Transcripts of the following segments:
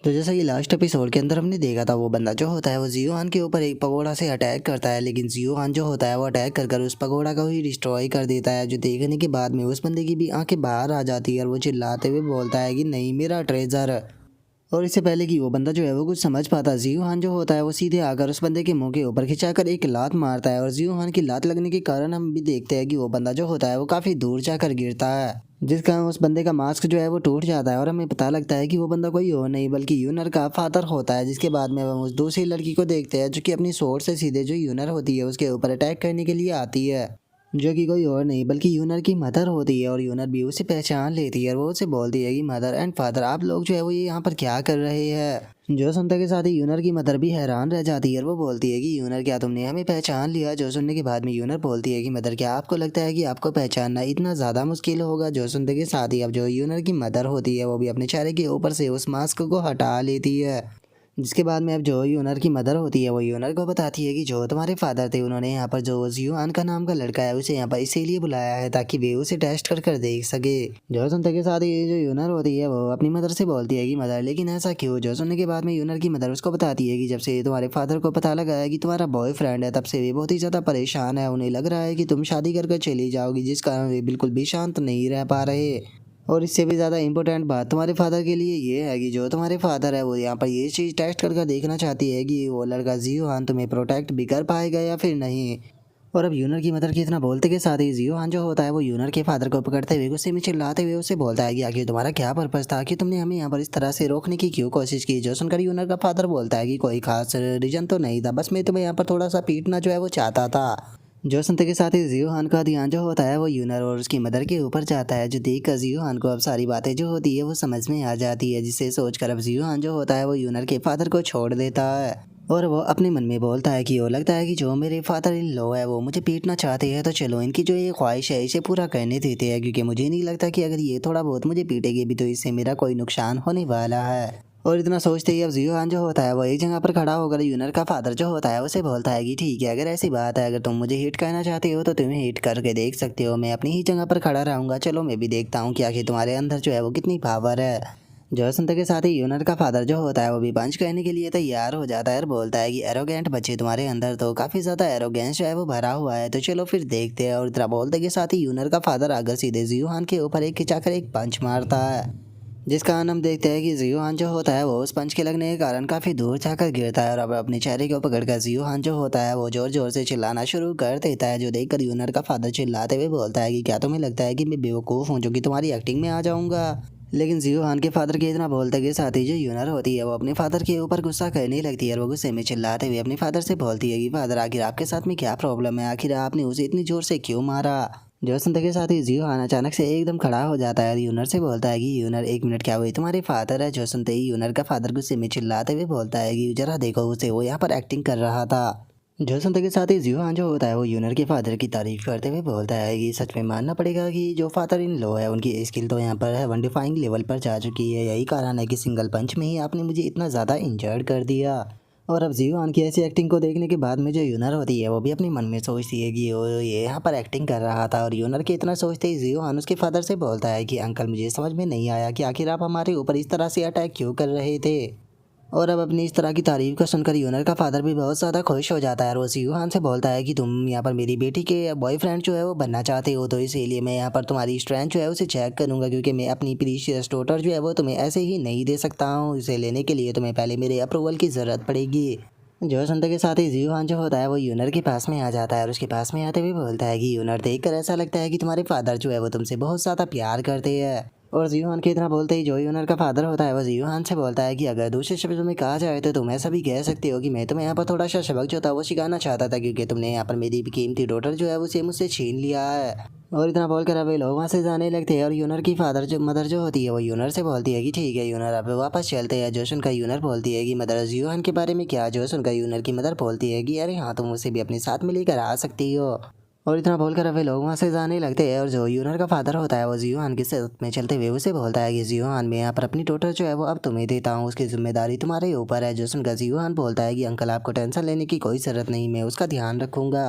तो जैसा कि लास्ट एपिसोड के अंदर हमने देखा था, वो बंदा जो होता है वो जियो हान के ऊपर एक पगोड़ा से अटैक करता है, लेकिन जियो हान जो होता है वो अटैक कर कर उस पगोड़ा को ही डिस्ट्रॉय कर देता है। जो देखने के बाद में उस बंदे की भी आंखें बाहर आ जाती है और वो चिल्लाते हुए बोलता है कि नहीं मेरा ट्रेजर। और इससे पहले कि वो बंदा जो है वो कुछ समझ पाता, जियो हान जो होता है वो सीधे आकर उस बंदे के मुंह के ऊपर खिंचाकर एक लात मारता है। और जियो हान की लात लगने के कारण हम भी देखते हैं कि वो बंदा जो होता है वो काफी दूर जाकर गिरता है, जिस कारण उस बंदे का मास्क जो है वो टूट जाता है। और हमें पता लगता है कि वो बंदा कोई और नहीं बल्कि यूनर का फादर होता है। जिसके बाद में हम उस दूसरी लड़की को देखते हैं जो कि अपनी सोर्स से सीधे जो यूनर होती है उसके ऊपर अटैक करने के लिए आती है, जो कि कोई और नहीं बल्कि यूनर की मदर होती है। और यूनर भी उसे पहचान लेती है और वो उसे बोलती है कि मदर एंड फादर आप लोग जो है वो ये यहाँ पर क्या कर रहे हैं। जो सुनते के साथ ही यूनर की मदर भी हैरान रह जाती है और वो बोलती है कि यूनर क्या तुमने हमें पहचान लिया। जो सुनने के बाद में यूनर बोलती है कि मदर क्या आपको लगता है कि आपको पहचानना इतना ज़्यादा मुश्किल होगा। जो सुनते के साथ ही अब जो यूनर की मदर होती है वो भी अपने चेहरे के ऊपर से उस मास्क को हटा लेती है, जिसके बाद में अब जो यूनर की मदर होती है वो यूनर को बताती है कि जो तुम्हारे फादर थे उन्होंने यहाँ पर जो जियोआन का नाम का लड़का है उसे यहाँ पर इसीलिए बुलाया है ताकि वे उसे टेस्ट कर कर देख सके। जो सुनते के साथ ही जो यूनर होती है वो अपनी मदर से बोलती है कि मदर लेकिन ऐसा क्यों। जो सुनने के बाद में यूनर की मदर उसको बताती है कि जब से तुम्हारे फादर को पता लगा है कि तुम्हारा बॉयफ्रेंड है तब से वे बहुत ही ज़्यादा परेशान है। उन्हें लग रहा है कि तुम शादी कर चली जाओगी, जिस कारण वे बिल्कुल भी शांत नहीं रह पा रहे। और इससे भी ज़्यादा इम्पोर्टेंट बात तुम्हारे फादर के लिए ये है कि जो तुम्हारे फादर है वो यहाँ पर ये चीज़ टेस्ट कर देखना चाहती है कि वो लड़का जियो हान तुम्हें प्रोटेक्ट भी कर पाएगा या फिर नहीं। और अब यूनर की मदर की इतना बोलते के साथ ही जियो हान जो होता है वो यूनर के फादर को पकड़ते हुए गुस्से में चिल्लाते हुए उसे बोलता है कि आखिर तुम्हारा क्या पर्पस था कि तुमने हमें यहाँ पर इस तरह से रोकने की क्यों कोशिश की। जो सुनकर यूनर का फादर बोलता है कि कोई खास रीजन तो नहीं था, बस मैं तुम्हें यहाँ पर थोड़ा सा पीटना जो है वो चाहता था। जो सुनते के साथ ही जियो हान का ध्यान जो होता है वो यूनर और उसकी मदर के ऊपर जाता है। जो देख कर जियो हान को अब सारी बातें जो होती है वो समझ में आ जाती है, जिसे सोचकर अब जियो हान जो होता है वो यूनर के फादर को छोड़ देता है। और वो अपने मन में बोलता है कि वो लगता है कि जो मेरे फादर इन लो है वो मुझे पीटना चाहते हैं, तो चलो इनकी जो ये ख्वाहिश है इसे पूरा करने देते हैं, क्योंकि मुझे नहीं लगता कि अगर ये थोड़ा बहुत मुझे पीटेगी भी तो इससे मेरा कोई नुकसान होने वाला है। और इतना सोचते ही अब जियो हान जो होता है वो एक जगह पर खड़ा होकर यूनर का फादर जो होता है उसे बोलता है कि ठीक है अगर ऐसी बात है, अगर तुम मुझे हिट करना चाहते हो तो तुम्हें हिट करके देख सकते हो, मैं अपनी ही जगह पर खड़ा रहूंगा। चलो मैं भी देखता हूँ कि आखिर तुम्हारे अंदर जो है वो कितनी पावर है। जो सुनते के साथ ही यूनर का फादर जो होता है वो भी पंच करने के लिए तैयार हो जाता है और बोलता है कि एरोगेंट बच्चे तुम्हारे अंदर तो काफ़ी ज़्यादा एरोगेंस जो है वो भरा हुआ है, तो चलो फिर देखते हैं। और इतना बोलते के साथ ही यूनर का फादर आकर सीधे जियो हान के ऊपर एक खिंचाकर एक पंच मारता है, जिस कारण हम देखते हैं कि जियो हान जो होता है वो उस पंच के लगने के कारण काफ़ी दूर जाकर गिरता है। और अब अपने चेहरे को पकड़कर जियो हान जो होता है वो जोर जोर से चिल्लाना शुरू कर देता है। जो देखकर यूनर का फादर चिल्लाते हुए बोलता है कि क्या तुम्हें लगता है कि मैं बेवकूफ़ हूँ जो कि तुम्हारी एक्टिंग में आ जाऊँगा। लेकिन जियो हान के फादर के इतना बोलते के साथ ही जो यूनर होती है वो अपने फादर के ऊपर गुस्सा करने लगती है और वो गुस्से में चिल्लाते हुए अपने फादर से बोलती है कि फादर आखिर आपके साथ में क्या प्रॉब्लम है, आखिर आपने उसे इतनी जोर से क्यों मारा। जो सुनते के साथ ही जियो हान अचानक से एकदम खड़ा हो जाता है और यूनर से बोलता है कि यूनर एक मिनट, क्या हुई तुम्हारे फादर है। जो सुनते ही यूनर का फादर गुस्से में चिल्लाते हुए बोलता है कि जरा देखो उसे, वो यहाँ पर एक्टिंग कर रहा था। जो सुनते के साथ ही जियो हान जो होता है वो यूनर के फादर की तारीफ करते हुए बोलता है कि सच में मानना पड़ेगा कि जो फादर इन लो है उनकी स्किल तो यहाँ पर हेवन डिफाइंग लेवल पर जा चुकी है, यही कारण है कि सिंगल पंच में ही आपने मुझे इतना ज़्यादा इंजर्ड कर दिया। और अब जियो हान की ऐसी एक्टिंग को देखने के बाद में जो यूनर होती है वो भी अपने मन में सोचती है कि वो ये यहाँ पर एक्टिंग कर रहा था। और यूनर के इतना सोचते ही जियो हान उसके फादर से बोलता है कि अंकल मुझे समझ में नहीं आया कि आखिर आप हमारे ऊपर इस तरह से अटैक क्यों कर रहे थे। और अब अपनी इस तरह की तारीफ को सुनकर यूनर का फादर भी बहुत ज़्यादा खुश हो जाता है और वो जियो हान से बोलता है कि तुम यहाँ पर मेरी बेटी के बॉयफ्रेंड जो है वो बनना चाहते हो, तो इसीलिए मैं यहाँ पर तुम्हारी स्ट्रेंथ जो है उसे चेक करूँगा, क्योंकि मैं अपनी प्रीशियस डॉटर जो है वो तुम्हें ऐसे ही नहीं दे सकता हूँ। इसे लेने के लिए तुम्हें पहले मेरे अप्रूवल की ज़रूरत पड़ेगी। जो सुनते के साथ ही जियो हान जो होता है वो यूनर के पास में आ जाता है और उसके पास में आते हुए बोलता है कि यूनर देखकर ऐसा लगता है कि तुम्हारे फादर जो है वो तुमसे बहुत ज़्यादा प्यार करते हैं। और जियो हान के इतना बोलते ही जो यूनर का फादर होता है वो जियो हान से बोलता है कि अगर दूसरे शब्दों में कहा जाए तो तुम ऐसा भी कह सकते हो कि मैं तुम्हें यहाँ पर थोड़ा सा सबक जो था वो सिखाना चाहता था, क्योंकि तुमने यहाँ पर मेरी कीमती डॉटर जो है उसे मुझसे छीन लिया है। और इतना बोलकर अब वे लोग वहाँ से जाने लगते हैं और यूनर की फादर जो मदर जो होती है वो यूनर से बोलती है कि ठीक है यूनर अब वापस चलते हैं। जो सुनकर यूनर बोलती है कि मदर जियो हान के बारे में क्या। जो सुनकर यूनर की मदर बोलती है कि अरे हाँ तुम उसे भी अपने साथ में लेकर आ सकती हो। और इतना बोलकर अब वे लोग वहाँ से जाने लगते हैं और जो यूनर का फादर होता है वो जियो हान के साथ में चलते हुए उसे बोलता है कि जियो हान मैं यहाँ पर अपनी डॉटर जो है वो अब तुम्हें देता हूँ, उसकी जिम्मेदारी तुम्हारे ऊपर है। जो सुनकर जियो हान बोलता है कि अंकल आपको टेंशन लेने की कोई ज़रूरत नहीं, मैं उसका ध्यान रखूंगा।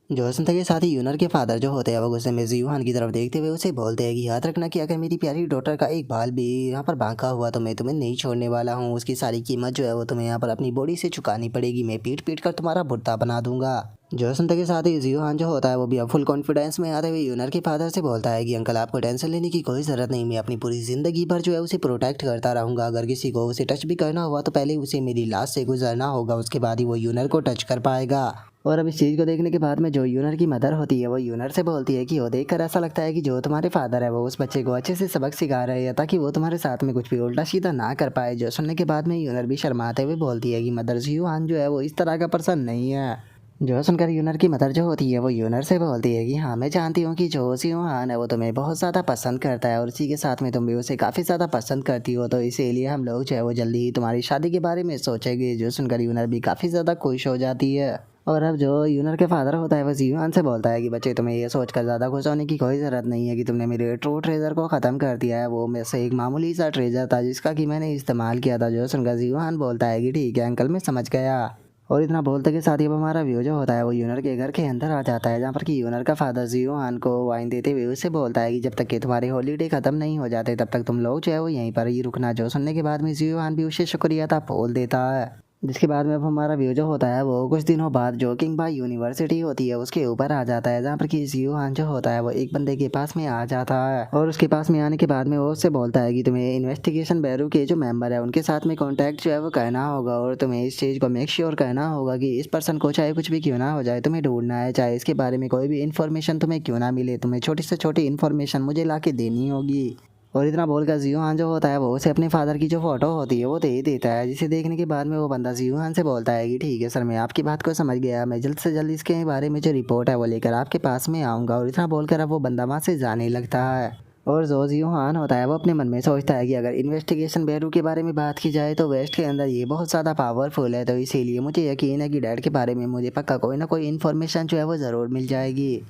जो सुनते के साथ ही यूनर के फादर जो होते हैं वो गुस्से में जियूहान की तरफ देखते हुए उसे बोलते हैं कि याद रखना कि अगर मेरी प्यारी डॉटर का एक बाल भी यहाँ पर बांका हुआ तो मैं तुम्हें नहीं छोड़ने वाला हूँ। उसकी सारी कीमत जो है वो तुम्हें यहाँ पर अपनी बॉडी से चुकानी पड़ेगी। मैं पीट पीट कर तुम्हारा भुट्टा बना दूंगा। जो सुनते के साथ ही जियूहान जो होता है वो भी अब फुल कॉन्फिडेंस में आते हुए यूनर के फादर से बोलता है कि अंकल आपको टेंशन लेने की कोई ज़रूरत नहीं। मैं अपनी पूरी ज़िंदगी भर जो है उसे प्रोटेक्ट करता रहूँगा। अगर किसी को उसे टच भी करना हुआ तो पहले उसे मेरी लाश से गुजरना होगा, उसके बाद ही वो यूनर को टच कर पाएगा। और अब इस चीज़ को देखने के बाद में जो यूनर की मदर होती है वो यूनर से बोलती है कि वो देखकर ऐसा लगता है कि जो तुम्हारे फादर है वो उस बच्चे को अच्छे से सबक सिखा रहे हैं ताकि वो तुम्हारे साथ में कुछ भी उल्टा सीधा ना कर पाए। जो सुनने के बाद में यूनर भी शर्माते हुए बोलती है कि मदर जियूहान जो है वो इस तरह का पर्सन नहीं है। जो सुनकर यूनर की मदर जो होती है वो यूनर से बोलती है कि हाँ मैं जानती हूँ कि जो जियूहान है वो तुम्हें बहुत ज़्यादा पसंद करता है और इसी के साथ में तुम भी उसे काफ़ी ज़्यादा पसंद करती हो, तो इसीलिए हम लोग जो है वो जल्दी ही तुम्हारी शादी के बारे में सोचेंगे। जो सुनकर यूनर भी काफ़ी ज़्यादा खुश हो जाती है। और अब जो यूनर के फादर होता है वो जियूहान से बोलता है कि बच्चे तुम्हें ये सोचकर ज़्यादा खुश होने की कोई ज़रूरत नहीं है कि तुमने मेरे ट्रू ट्रेजर को ख़त्म कर दिया है। वो मेरे से एक मामूली सा ट्रेजर था जिसका कि मैंने इस्तेमाल किया था। जो सुनकर जियूहान बोलता है कि ठीक है अंकल मैं समझ गया। और इतना बोलते के साथ ही अब हमारा व्यू जो होता है वो यूनर के घर के अंदर आ जाता है, जहाँ पर कि यूनर का फादर जियूहान को वाइन देते हुए उससे बोलता है कि जब तक कि तुम्हारे हॉलीडे ख़त्म नहीं हो जाते तब तक तुम लोग जो है वो यहीं पर ही रुकना। जो सुनने के बाद में जियूहान भी उसे शुक्रिया था बोल देता है। जिसके बाद में अब हमारा व्यू जो होता है वो कुछ दिनों बाद जो किंग बाई यूनिवर्सिटी होती है उसके ऊपर आ जाता है, जहाँ पर कि जियूहान जो होता है वो एक बंदे के पास में आ जाता है। और उसके पास में आने के बाद में वो उससे बोलता है कि तुम्हें इन्वेस्टिगेशन ब्यूरो के जो मेंबर है उनके साथ में कांटेक्ट जो है वो करना होगा और तुम्हें इस चीज़ को मेक श्योर करना होगा कि इस पर्सन को चाहे कुछ भी क्यों ना हो जाए तुम्हें ढूंढना है, चाहे इसके बारे में कोई भी इन्फॉर्मेशन तुम्हें क्यों ना मिले, तुम्हें छोटी से छोटी इन्फॉर्मेशन मुझे ला के देनी होगी। और इतना बोलकर जियूहान जो होता है वो उसे अपने फादर की जो फोटो होती है वो दे देता है, जिसे देखने के बाद में वो बंदा जियूहान से बोलता है कि ठीक है सर मैं आपकी बात को समझ गया, मैं जल्द से जल्द इसके बारे में जो रिपोर्ट है वो लेकर आपके पास में आऊँगा। और इतना बोलकर अब वो बंदा वहाँ से जाने लगता है। और जो जियूहान होता है वो अपने मन में सोचता है कि अगर इन्वेस्टिगेशन ब्यूरो के बारे में बात की जाए तो वेस्ट के अंदर ये बहुत ज़्यादा पावरफुल है, तो इसीलिए मुझे यकीन है कि डैड के बारे में मुझे पक्का कोई ना कोई इन्फॉर्मेशन जो है वो ज़रूर मिल जाएगी।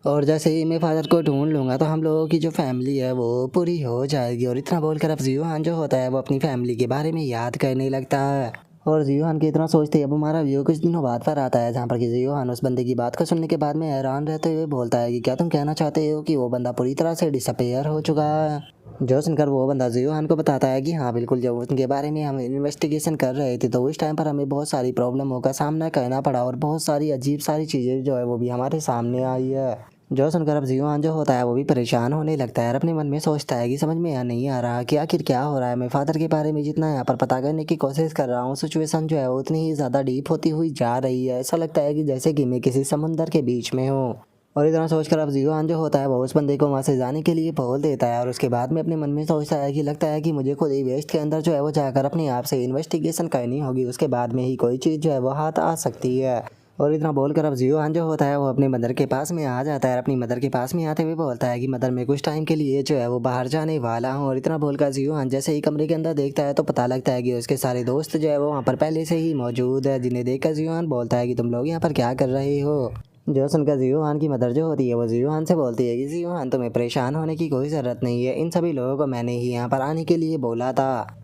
और जैसे ही मैं फादर को ढूंढ लूँगा तो हम लोगों की जो फैमिली है वो पूरी हो जाएगी। और इतना बोलकर अब जियूहान जो होता है वो अपनी फैमिली के बारे में याद करने लगता है। और जियूहान के इतना सोचते ही अब हमारा व्यू कुछ दिनों बाद पर आता है, जहाँ पर कि जियूहान उस बंदे की बात को सुनने के बाद में हैरान रहते हुए बोलता है कि क्या तुम कहना चाहते हो कि वो बंदा पूरी तरह से डिसअपेयर हो चुका है। जो सुनकर वो बंदा जियूहान को बताता है कि हाँ बिल्कुल, जब उनके बारे में हम इन्वेस्टिगेशन कर रहे थे तो उस टाइम पर हमें बहुत सारी प्रॉब्लमों का सामना करना पड़ा और बहुत सारी अजीब सारी चीज़ें जो है वो भी हमारे सामने आई है। जो सुनकर अब जियूहान जो होता है वो भी परेशान होने लगता है और अपने मन में सोचता है कि समझ में नहीं आ रहा कि आखिर क्या हो रहा है। मैं फादर के बारे में जितना यहाँ पर पता करने की कोशिश कर रहा हूँ सिचुएशन जो है वो उतनी ही ज़्यादा डीप होती हुई जा रही है। ऐसा लगता है कि जैसे कि मैं किसी समुंदर के बीच में हूँ। और इतना सोचकर अब जियूहान जो होता है वो उस बंदे को वहाँ से जाने के लिए बोल देता है। और उसके बाद में अपने मन में सोचता है कि लगता है कि मुझे खुद ही वेस्ट के अंदर जो है वो जाकर अपने आप से इन्वेस्टिगेशन करनी होगी, उसके बाद में ही कोई चीज़ जो है वो हाथ आ सकती है। और इतना बोलकर अब जियूहान जो होता है वो अपनी मदर के पास में आ जाता है। अपनी मदर के पास में आते हुए बोलता है कि मदर मैं कुछ टाइम के लिए जो है वो बाहर जाने वाला हूँ। और इतना बोलकर जियूहान जैसे ही कमरे के अंदर देखता है तो पता लगता है कि उसके सारे दोस्त जो है वो वहाँ पर पहले से ही मौजूद है, जिन्हें देखकर जियूहान बोलता है कि तुम लोग यहाँ पर क्या कर रहे हो। जो सुनकर जियूहान की मदर जो होती है वो जियूहान से बोलती है कि जियूहान तुम्हें परेशान होने की कोई ज़रूरत नहीं है, इन सभी लोगों को मैंने ही यहाँ पर आने के लिए बोला था,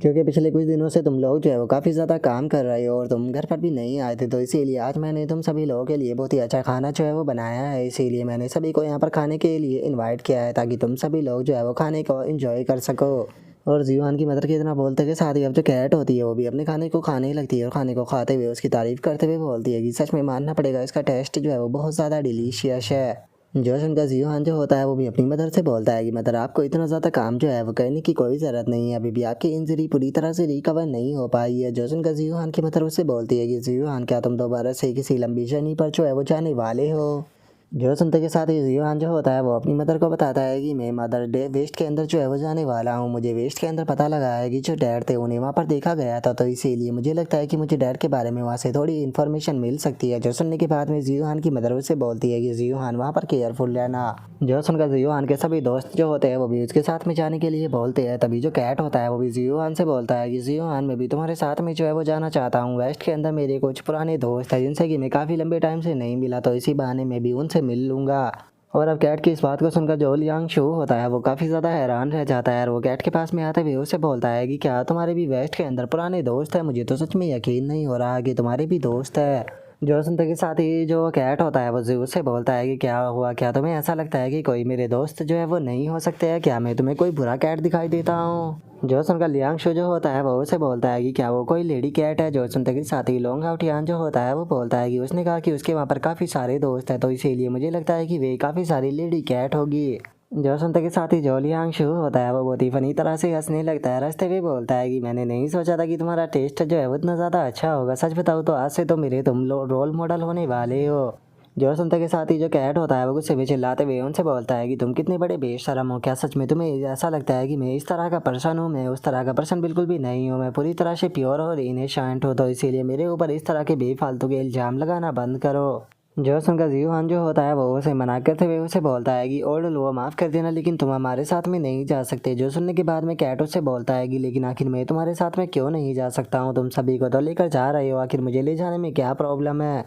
क्योंकि पिछले कुछ दिनों से तुम लोग जो है वो काफ़ी ज़्यादा काम कर रहे हो और तुम घर पर भी नहीं आए थे, तो इसीलिए आज मैंने तुम सभी लोगों के लिए बहुत ही अच्छा खाना जो है वो बनाया है। इसीलिए मैंने सभी को यहाँ पर खाने के लिए इनवाइट किया है ताकि तुम सभी लोग जो है वो खाने को एंजॉय कर सको। और जियूहान की मदर के इतना बोलते के साथ ही अब जो कैट होती है वो भी अपने खाने को खाने लगती है और खाने को खाते हुए उसकी तारीफ़ करते हुए बोलती है कि सच में मानना पड़ेगा इसका टेस्ट जो है वो बहुत ज़्यादा डिलीशियस है। जो सुनकर जियूहान जो होता है वो भी अपनी मदर से बोलता है कि मदर आपको इतना ज़्यादा काम जो है वो करने की कोई ज़रूरत नहीं है, अभी भी आपकी इंजरी पूरी तरह से रिकवर नहीं हो पाई है। जो सुनकर जियूहान की मदर उससे बोलती है कि जियूहान क्या तुम दोबारा से किसी लंबी जर्नी पर जो है वो जाने वाले हो। जो सुनते के साथ ही जियूहान जो होता है वो अपनी मदर को बताता है कि मैं मदर डे वेस्ट के अंदर जो है वो जाने वाला हूँ। मुझे वेस्ट के अंदर पता लगा है कि जो डैड थे उन्हें वहाँ पर देखा गया था, तो इसीलिए मुझे लगता है कि मुझे डैड के बारे में वहाँ से थोड़ी इन्फॉर्मेशन मिल सकती है। जो सुनने के बाद में जियूहान की मदर उससे बोलती है कि जियूहान वहाँ पर केयरफुल रहना। जो सुनकर जियूहान के सभी दोस्त जो होते हैं वो भी उसके साथ में जाने के लिए बोलते हैं। तभी जो कैट होता है वो भी जियूहान से बोलता है कि जियूहान मैं भी तुम्हारे साथ में जो है वो जाना चाहता हूँ। वेस्ट के अंदर मेरे कुछ पुराने दोस्त हैं जिनसे कि मैं काफ़ी लंबे टाइम से नहीं मिला, तो इसी बहाने में भी उनसे मिल लूँगा। और अब कैट की इस बात को सुनकर जो लियांग शो होता है वो काफ़ी ज़्यादा हैरान रह जाता है और वो कैट के पास में आते हुए उससे बोलता है कि क्या तुम्हारे भी वेस्ट के अंदर पुराने दोस्त हैं, मुझे तो सच में यकीन नहीं हो रहा कि तुम्हारे भी दोस्त है। जो सुनते के साथ ही जो कैट होता है वो ज़ू से बोलता है कि क्या हुआ, क्या तुम्हें ऐसा लगता है कि कोई मेरे दोस्त जो है वो नहीं हो सकते हैं, क्या मैं तुम्हें कोई बुरा कैट दिखाई देता हूँ। जो सुनकर लियांगशु जो होता है वो उसे बोलता है कि क्या वो कोई लेडी कैट है। जो सुनते के साथ ही लोंग हाउटियान जो होता है वो बोलता है कि उसने कहा कि उसके वहाँ पर काफ़ी सारे दोस्त हैं, तो इसीलिए मुझे लगता है कि वे काफ़ी सारी लेडी कैट होगी। जो सुनते के साथ ही जो लियांगशु होता है वो बहुत ही फनी तरह से हंसने लगता है। रास्ते में बोलता है कि मैंने नहीं सोचा था कि तुम्हारा टेस्ट जो है वो इतना ज़्यादा अच्छा होगा, सच बताऊँ तो आज से तो मेरे तुम रोल मॉडल होने वाले हो। जो सुनते के साथ ही जो कैट होता है वो गुस्से में चिल्लाते हुए उनसे बोलता है कि तुम कितने बड़े बेशरम हो, क्या सच में तुम्हें ऐसा लगता है कि मैं इस तरह का पर्सन हूँ। मैं उस तरह का पर्सन बिल्कुल भी नहीं हूँ, मैं पूरी तरह से प्योर और इनोसेंट हूँ, तो इसीलिए मेरे ऊपर इस तरह के बेफालतू के इल्ज़ाम लगाना बंद करो। जो सुनकर जीवान जो होता है वो उसे मना करते हुए उसे बोलता है कि ओल्ड लो माफ़ कर देना, लेकिन तुम हमारे साथ में नहीं जा सकते। जो सुनने के बाद में कैट उससे बोलता है कि लेकिन आखिर मैं तुम्हारे साथ में क्यों नहीं जा सकता हूँ, तुम सभी को तो लेकर जा रहे हो, आखिर मुझे ले जाने में क्या प्रॉब्लम है।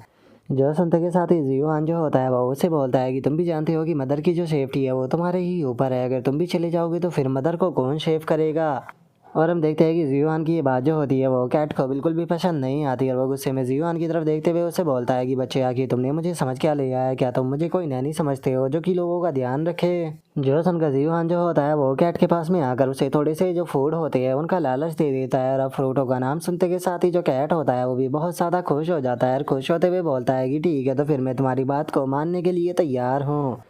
जो सुनते के साथ ही जीवान जो होता है वो उसे बोलता है कि तुम भी जानते हो कि मदर की जो सेफ्टी है वो तुम्हारे ही ऊपर है, अगर तुम भी चले जाओगे तो फिर मदर को कौन सेव करेगा। और हम देखते हैं कि जीवान की ये बात जो होती है वो कैट को बिल्कुल भी पसंद नहीं आती और वो गुस्से में जीवान की तरफ देखते हुए उसे बोलता है कि बच्चे आखिर तुमने मुझे समझ क्या लिया है, क्या तुम मुझे कोई नैनी समझते हो जो कि लोगों का ध्यान रखे। जो सुनकर जीवान जो होता है वो कैट के पास में आकर उसे थोड़े से जो फूड होते हैं उनका लालच दे देता है, और अब फ्रूटों का नाम सुनते के साथ ही जो कैट होता है वो भी बहुत ज़्यादा खुश हो जाता है और खुश होते हुए बोलता है कि ठीक है, तो फिर मैं तुम्हारी बात को मानने के लिए तैयार हूँ।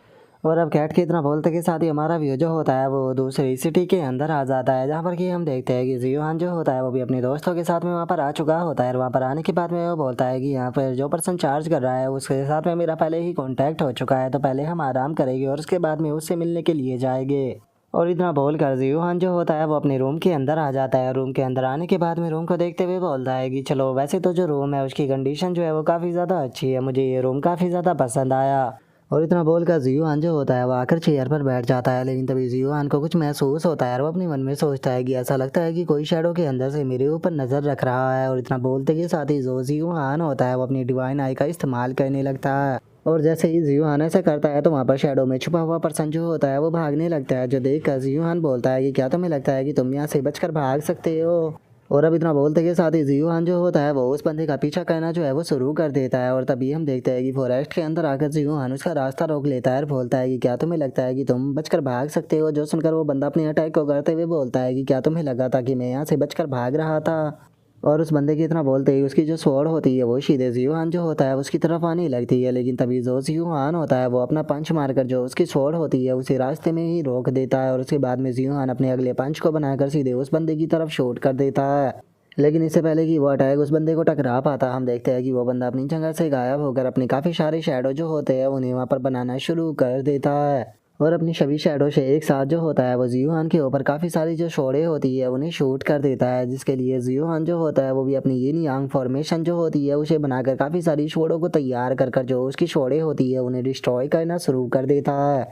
और अब कैट के इतना बोलते के साथ ही हमारा व्यू जो होता है वो दूसरी सिटी के अंदर आ जाता है, जहाँ पर कि हम देखते हैं कि जियोहान जो होता है वो भी अपने दोस्तों के साथ में वहाँ पर आ चुका होता है। और वहाँ पर आने के बाद में वो बोलता है कि यहाँ पर जो पर्सन चार्ज कर रहा है उसके साथ में मेरा पहले ही कॉन्टैक्ट हो चुका है, तो पहले हम आराम करेंगे और उसके बाद में उससे मिलने के लिए जाएंगे। और इतना बोल कर जियोहान जो होता है वो अपने रूम के अंदर आ जाता है। रूम के अंदर आने के बाद में रूम को देखते हुए बोलता है कि चलो, वैसे तो जो रूम है उसकी कंडीशन जो है वो काफ़ी ज़्यादा अच्छी है, मुझे ये रूम काफ़ी ज़्यादा पसंद आया। और इतना बोलकर जियोहान जो होता है वो आकर चेयर पर बैठ जाता है, लेकिन तभी जियोहान को कुछ महसूस होता है और वो अपने मन में सोचता है कि ऐसा लगता है कि कोई शैडो के अंदर से मेरे ऊपर नज़र रख रहा है। और इतना बोलते के साथ ही जो जियोहान होता है वो अपनी डिवाइन आई का इस्तेमाल करने लगता है। और जैसे ही जियोहान ऐसा करता है तो वहाँ पर शैडो में छुपा हुआ पर्सन जो होता है वो भागने लगता है, जो देख कर जियोहान बोलता है कि क्या तुम्हें लगता है कि तुम यहाँ से बचकर भाग सकते हो। और अब इतना बोलते के साथ ही जियोहान जो होता है वो उस बंदे का पीछा करना जो है वो शुरू कर देता है। और तभी हम देखते हैं कि फॉरेस्ट के अंदर आकर जियोहान उसका रास्ता रोक लेता है और बोलता है कि क्या तुम्हें लगता है कि तुम बचकर भाग सकते हो। जो सुनकर वो बंदा अपने अटैक को करते हुए बोलता है कि क्या तुम्हें लगा था कि मैं यहाँ से बचकर भाग रहा था। और उस बंदे की इतना बोलते ही उसकी जो स्वॉर्ड होती है वो सीधे जियोहान जो होता है उसकी तरफ आने लगती है, लेकिन तभी जो जियोहान होता है वो अपना पंच मारकर जो उसकी स्वॉर्ड होती है उसे रास्ते में ही रोक देता है। और उसके बाद में जियोहान अपने अगले पंच को बनाकर सीधे उस बंदे की तरफ शूट कर देता है। लेकिन इससे पहले कि वो अटैक उस बंदे को टकरा पाता, हम देखते हैं कि वो बंदा अपनी जगह से गायब होकर अपने काफ़ी सारे शैडो जो होते हैं उन्हें वहाँ पर बनाना शुरू कर देता है। और अपनी सभी शैडो से एक साथ जो होता है वो जियोहान के ऊपर काफ़ी सारी जो शोड़े होती है उन्हें शूट कर देता है, जिसके लिए जियोहान जो होता है वो भी अपनी यिन यांग फॉर्मेशन जो होती है उसे बनाकर काफ़ी सारी शोड़ों को तैयार कर कर जो उसकी शोड़े होती है उन्हें डिस्ट्रॉय करना शुरू कर देता है।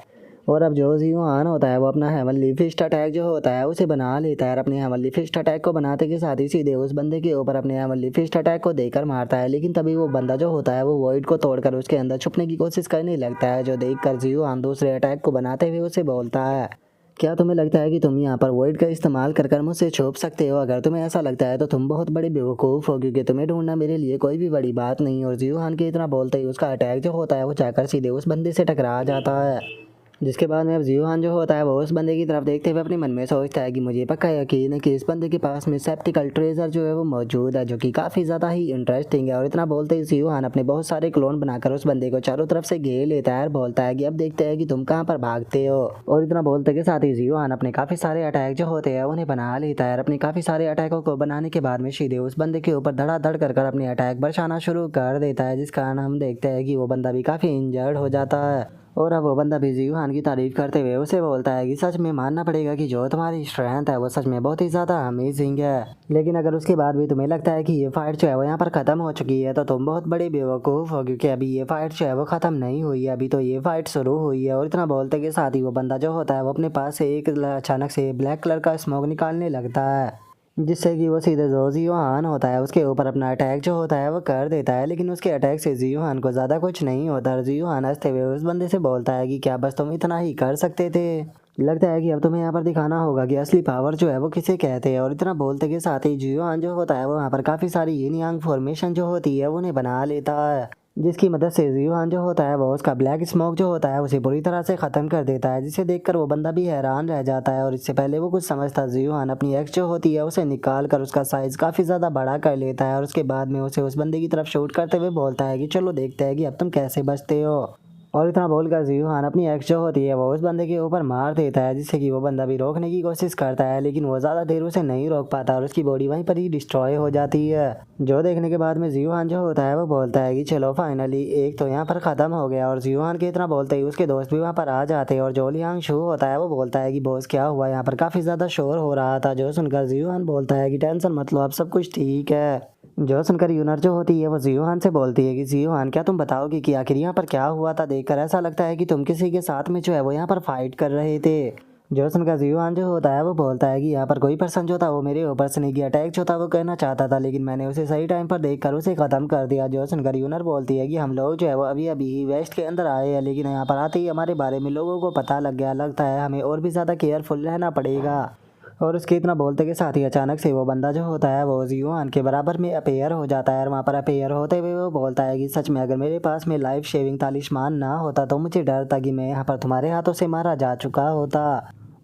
और अब जो जियोहान होता है वो अपना हेवनली फिस्ट अटैक जो होता है उसे बना लेता है और अपने हेवनली फिस्ट अटैक को बनाते के साथ ही सीधे उस बंदे के ऊपर अपने हेवनली फिस्ट अटैक को देकर मारता है। लेकिन तभी वो बंदा जो होता है वो वॉइड को तोड़कर उसके अंदर छुपने की कोशिश करने लगता है, जो देखकर जियोहान दूसरे अटैक को बनाते हुए उसे बोलता है, क्या तुम्हें लगता है कि तुम यहाँ पर वॉइड का इस्तेमाल कर कर मुझसे छुप सकते हो? अगर तुम्हें ऐसा लगता है तो तुम बहुत बड़े बेवकूफ़ हो, क्योंकि तुम्हें ढूंढना मेरे लिए कोई भी बड़ी बात नहीं। और जियोहान के इतना बोलते ही उसका अटैक जो होता है वो जाकर सीधे उस बंदे से टकरा जाता है। जिसके बाद में अब जियोहान जो होता है वो उस बंदे की तरफ देखते हुए अपने मन में सोचता है कि मुझे पक्का यकीन है कि इस बंदे के पास में सेप्टिकल ट्रेजर जो है वो मौजूद है, जो कि काफ़ी ज़्यादा ही इंटरेस्टिंग है। और इतना बोलते ही जियोहान अपने बहुत सारे क्लोन बनाकर उस बंदे को चारों तरफ से घेर लेता है और बोलता है कि अब देखते हैं कि तुम कहाँ पर भागते हो। और इतना बोलते के साथ ही जियोहान अपने काफ़ी सारे अटैक जो होते हैं उन्हें बना लेता है और अपने काफ़ी सारे अटैकों को बनाने के बाद में सीधे उस बंदे के ऊपर धड़ाधड़ कर कर अपने अटैक बरसाना शुरू कर देता है, जिस कारण हम देखते हैं कि वो बंदा भी काफ़ी इंजर्ड हो जाता है। और अब वो बंदा भी जियोहान की तारीफ करते हुए उसे बोलता है कि सच में मानना पड़ेगा कि जो तुम्हारी स्ट्रेंथ है वो सच में बहुत ही ज़्यादा अमेजिंग है, लेकिन अगर उसके बाद भी तुम्हें लगता है कि ये फाइट जो है वो यहाँ पर ख़त्म हो चुकी है तो तुम बहुत बड़े बेवकूफ़ हो, क्योंकि अभी ये फाइट जो है वो ख़त्म नहीं हुई है, अभी तो ये फाइट शुरू हुई है। और इतना बोलते के साथ ही वो बंदा जो होता है वो अपने पास से एक अचानक से ब्लैक कलर का स्मोक निकालने लगता है, जिससे कि वो सीधे जो जियोहान होता है उसके ऊपर अपना अटैक जो होता है वो कर देता है। लेकिन उसके अटैक से जियोहान को ज़्यादा कुछ नहीं होता और जियोहान हंसते हुए उस बंदे से बोलता है कि क्या बस तुम इतना ही कर सकते थे? लगता है कि अब तुम्हें यहाँ पर दिखाना होगा कि असली पावर जो है वो किसे कहते हैं। और इतना बोलते के साथ ही जियोहान जो होता है वो यहाँ पर काफ़ी सारी यिन यांग फॉर्मेशन जो होती है वो उन्हें बना लेता है, जिसकी मदद से जियोहान जो होता है वो उसका ब्लैक स्मोक जो होता है उसे बुरी तरह से ख़त्म कर देता है, जिसे देखकर वो बंदा भी हैरान रह जाता है। और इससे पहले वो कुछ समझता, जियोहान अपनी एक्स जो होती है उसे निकाल कर उसका साइज़ काफ़ी ज़्यादा बड़ा कर लेता है और उसके बाद में उसे उस बंदे की तरफ शूट करते हुए बोलता है कि चलो देखते हैं कि अब तुम कैसे बचते हो। और इतना बोलकर जियोहान अपनी एक्स जो होती है वो उस बंदे के ऊपर मार देता है, जिससे कि वो बंदा भी रोकने की कोशिश करता है, लेकिन वो ज़्यादा देर उसे नहीं रोक पाता और उसकी बॉडी वहीं पर ही डिस्ट्रॉय हो जाती है। जो देखने के बाद में जियोहान जो होता है वो बोलता है कि चलो फाइनली एक तो यहाँ पर ख़त्म हो गया। और जियोहान के इतना बोलते ही उसके दोस्त भी वहाँ पर आ जाते हैं और जो लियांग शू होता है वो बोलता है कि बॉस क्या हुआ, यहाँ पर काफ़ी ज़्यादा शोर हो रहा था। जो सुनकर जियोहान बोलता है कि टेंशन मत लो, अब सब कुछ ठीक है। जो सुनकर यूनर जो होती है वो जियोहान से बोलती है कि जियोहान क्या तुम बताओगे कि आखिर यहाँ पर क्या हुआ था, देखकर ऐसा लगता है कि तुम किसी के साथ में जो है वो यहाँ पर फाइट कर रहे थे। जो सुनकर जियोहान जो होता है वो बोलता है कि यहाँ पर कोई पर्सन जो था वो मेरे ऊपर स्नेकी अटैक जो था वो करना चाहता था, लेकिन मैंने उसे सही टाइम पर देखकर उसे ख़त्म कर दिया। जो सुनकर यूनर बोलती है कि हम लोग जो है वो अभी अभी वेस्ट के अंदर आए हैं, लेकिन यहाँ पर आते ही हमारे बारे में लोगों को पता लग गया, लगता है हमें और भी ज़्यादा केयरफुल रहना पड़ेगा। और उसके इतना बोलते के साथ ही अचानक से वो बंदा जो होता है वो जियोहान के बराबर में अपेयर हो जाता है और वहाँ पर अपेयर होते हुए वो बोलता है कि सच में अगर मेरे पास में लाइफ शेविंग तालिस्मान ना होता तो मुझे डर था कि मैं यहाँ पर तुम्हारे हाथों से मारा जा चुका होता।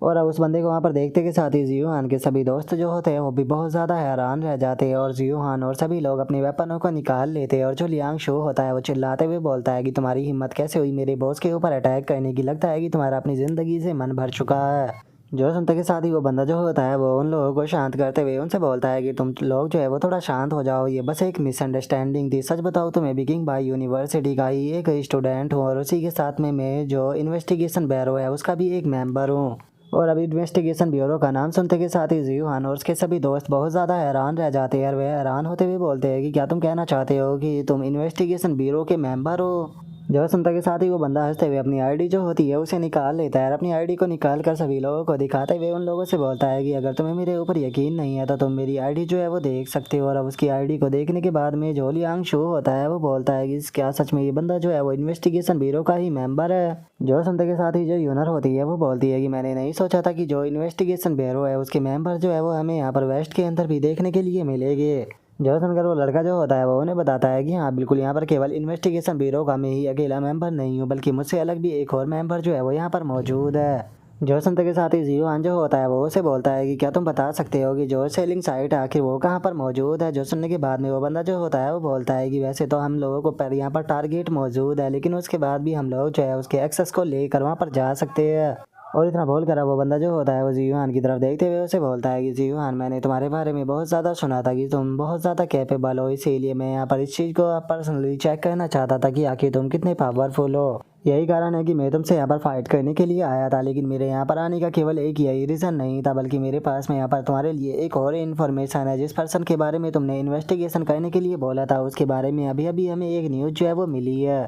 और अब उस बंदे को वहाँ पर देखते के साथ ही जियोहान के सभी दोस्त जो होते हैं वो भी बहुत ज़्यादा हैरान रह जाते हैं और जियोहान और सभी लोग अपने वेपनों को निकाल लेते हैं। और जो लियांग शो होता है वो चिल्लाते हुए बोलता है कि तुम्हारी हिम्मत कैसे हुई मेरे बॉस के ऊपर अटैक करने की, लगता है कि तुम्हारा अपनी ज़िंदगी से मन भर चुका है। जो सुनते के साथ ही वो बंदा जो होता है वो उन लोगों को शांत करते हुए उनसे बोलता है कि तुम लोग जो है वो थोड़ा शांत हो जाओ, ये बस एक मिसअंडरस्टैंडिंग थी। सच बताओ तो मैं बिगिंग बाय यूनिवर्सिटी का ही एक स्टूडेंट हूँ और उसी के साथ में मैं जो इन्वेस्टिगेशन ब्यूरो है उसका भी एक मेंबर हूँ। और अभी इन्वेस्टिगेशन ब्यूरो का नाम सुनते के साथ ही जियोहान और उसके सभी दोस्त बहुत ज़्यादा हैरान रह जाते हैं और वे हैरान होते हुए बोलते हैं कि क्या तुम कहना चाहते हो कि तुम इन्वेस्टिगेशन ब्यूरो के मेंबर हो। जो सुनता के साथ ही वो बंदा हंसते हुए अपनी आईडी जो होती है उसे निकाल लेता है और अपनी आईडी को निकाल कर सभी लोगों को दिखाते हुए उन लोगों से बोलता है कि अगर तुम्हें मेरे ऊपर यकीन नहीं है तो तुम मेरी आईडी जो है वो देख सकते हो। और अब उसकी आईडी को देखने के बाद में जो लियांग शो होता है वो बोलता है कि क्या सच में ये बंदा जो है वो इन्वेस्टिगेशन ब्यूरो का ही मेंबर है। जो सुनते के साथ ही जो यूनर होती है वो बोलती है कि मैंने नहीं सोचा था कि जो इन्वेस्टिगेशन ब्यूरो है उसके मेंबर जो है वो हमें यहाँ पर वेस्ट के अंदर भी देखने के लिए मिलेंगे। जो सुनकर वो लड़का जो होता है वो उन्हें बताता है कि हाँ बिल्कुल, यहाँ पर केवल इन्वेस्टिगेशन ब्यूरो का मैं ही अकेला मेंबर नहीं हूँ, बल्कि मुझसे अलग भी एक और मेंबर जो है वो यहाँ पर मौजूद है। जो सुनते के साथ ही जियोहान जो होता है वो उसे बोलता है कि क्या तुम बता सकते हो कि जो सेलिंग साइट आखिर वो कहाँ पर मौजूद है। जो सुनने के बाद में वो बंदा जो होता है वो बोलता है कि वैसे तो हम लोगों को पर यहाँ पर टारगेट मौजूद है, लेकिन उसके बाद भी हम लोग जो है उसके एक्सेस को लेकर वहाँ पर जा सकते हैं। और इतना बोल कर वो बंदा जो होता है वो जियोहान की तरफ देखते हुए उसे बोलता है कि जियोहान, मैंने तुम्हारे बारे में बहुत ज़्यादा सुना था कि तुम बहुत ज़्यादा कैपेबल हो, इसीलिए मैं यहाँ पर इस चीज़ को पर्सनली चेक करना चाहता था कि आखिर तुम कितने पावरफुल हो। यही कारण है कि मैं तुमसे यहाँ पर फाइट करने के लिए आया था, लेकिन मेरे यहाँ पर आने का केवल एक यही रीज़न नहीं था, बल्कि मेरे पास में यहाँ पर तुम्हारे लिए एक और इन्फॉर्मेशन है। जिस पर्सन के बारे में तुमने इन्वेस्टिगेशन करने के लिए बोला था उसके बारे में अभी अभी हमें एक न्यूज़ जो है वो मिली है।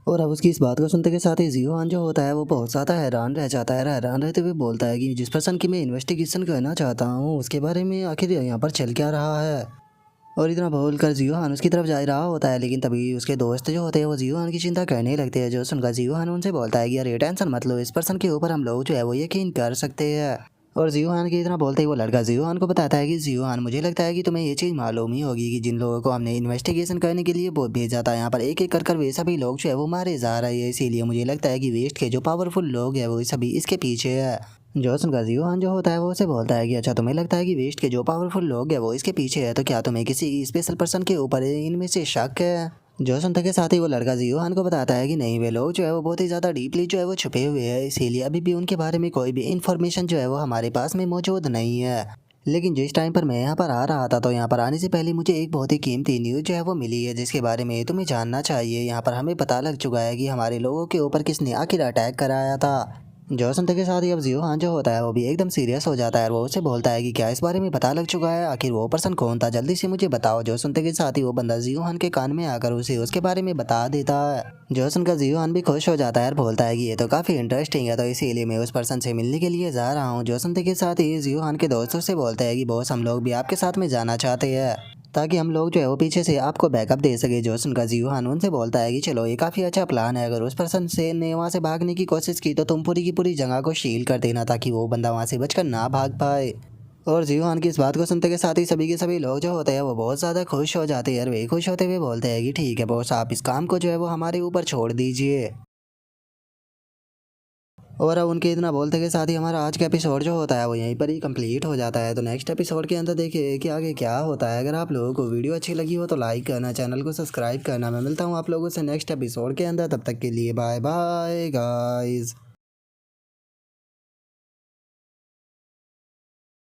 और अब उसकी इस बात को सुनते के साथ ही जियोहान जो होता है वो बहुत ज़्यादा हैरान रह जाता है। हैरान रहते हुए बोलता है कि जिस पर्सन की मैं इन्वेस्टिगेशन करना चाहता हूँ उसके बारे में आखिर यहाँ पर चल क्या रहा है। और इतना बोलकर जियोहान उसकी तरफ जा रहा होता है, लेकिन तभी उसके दोस्त जो होते हैं वो जियोहान की चिंता करने लगते हैं। जो सुनकर जियोहान उनसे बोलता है कि अरे टेंशन मत लो, इस पर्सन के ऊपर हम लोग जो है वो यकीन कर सकते हैं। और जियोहान के इतना बोलते ही वो लड़का जियोहान को बताता है कि जियोहान, मुझे लगता है कि तुम्हें ये चीज़ मालूम ही होगी कि जिन लोगों को हमने इन्वेस्टिगेशन करने के लिए भेजा था यहाँ पर एक एक कर वे सभी लोग जो है वो मारे जा रहे हैं, इसीलिए मुझे लगता है कि वेस्ट के जो पावरफुल लोग हैं वो सभी इसके पीछे है। जो सुनकर जियोहान जो होता है वो उसे बोलता है कि अच्छा, तुम्हें लगता है कि वेस्ट के जो पावरफुल लोग हैं वो इसके पीछे है, तो क्या तुम्हें किसी स्पेशल पर्सन के ऊपर इनमें से शक है। जो सुनते के साथ ही वो लड़का जियोहान को बताता है कि नहीं, वे लोग जो है वो बहुत ही ज़्यादा डीपली जो है वो छुपे हुए हैं, इसीलिए अभी भी उनके बारे में कोई भी इन्फॉर्मेशन जो है वो हमारे पास में मौजूद नहीं है। लेकिन जिस टाइम पर मैं यहाँ पर आ रहा था तो यहाँ पर आने से पहले मुझे एक बहुत ही कीमती न्यूज़ जो है वो मिली है, जिसके बारे में तुम्हें जानना चाहिए। यहाँ पर हमें पता लग चुका है कि हमारे लोगों के ऊपर किसने आखिर अटैक कराया था। जो सुनते के साथ ही अब जियोहान जो होता है वो भी एकदम सीरियस हो जाता है। वो उससे बोलता है कि क्या इस बारे में पता लग चुका है, आखिर वो पर्सन कौन था, जल्दी से मुझे बताओ। जो सुनते के साथ ही वो बंदा जियोहान के कान में आकर उसे उसके बारे में बता देता है। जो सुनकर जियोहान भी खुश हो जाता है और बोलता है कि ये तो काफ़ी इंटरेस्टिंग है, तो इसीलिए मैं उस पर्सन से मिलने के लिए जा रहा हूँ। जो सुनते के साथ ही जियोहान के दोस्तों से बोलता है कि बॉस, हम लोग भी आपके साथ में जाना चाहते हैं। ताकि हम लोग जो है वो पीछे से आपको बैकअप दे सके। जो सुनकर जियोहान उनसे बोलता है कि चलो ये काफ़ी अच्छा प्लान है, अगर उस पर्सन से ने वहाँ से भागने की कोशिश की तो तुम पूरी की पूरी जगह को सील कर देना ताकि वो बंदा वहाँ से बचकर ना भाग पाए। और जियोहान की इस बात को सुनते के साथ ही सभी के सभी लोग जो होते हैं वो बहुत ज़्यादा खुश हो जाते हैं और वे खुश होते हुए बोलते हैं कि ठीक है बॉस, आप इस काम को जो है वो हमारे ऊपर छोड़ दीजिए। और अब उनके इतना बोलते के साथ ही हमारा आज का एपिसोड जो होता है वो यहीं पर ही कंप्लीट हो जाता है। तो नेक्स्ट एपिसोड के अंदर देखिए कि आगे क्या होता है। अगर आप लोगों को वीडियो अच्छी लगी हो तो लाइक करना, चैनल को सब्सक्राइब करना। मैं मिलता हूँ आप लोगों से नेक्स्ट एपिसोड के अंदर, तब तक के लिए बाय बाय गाइस।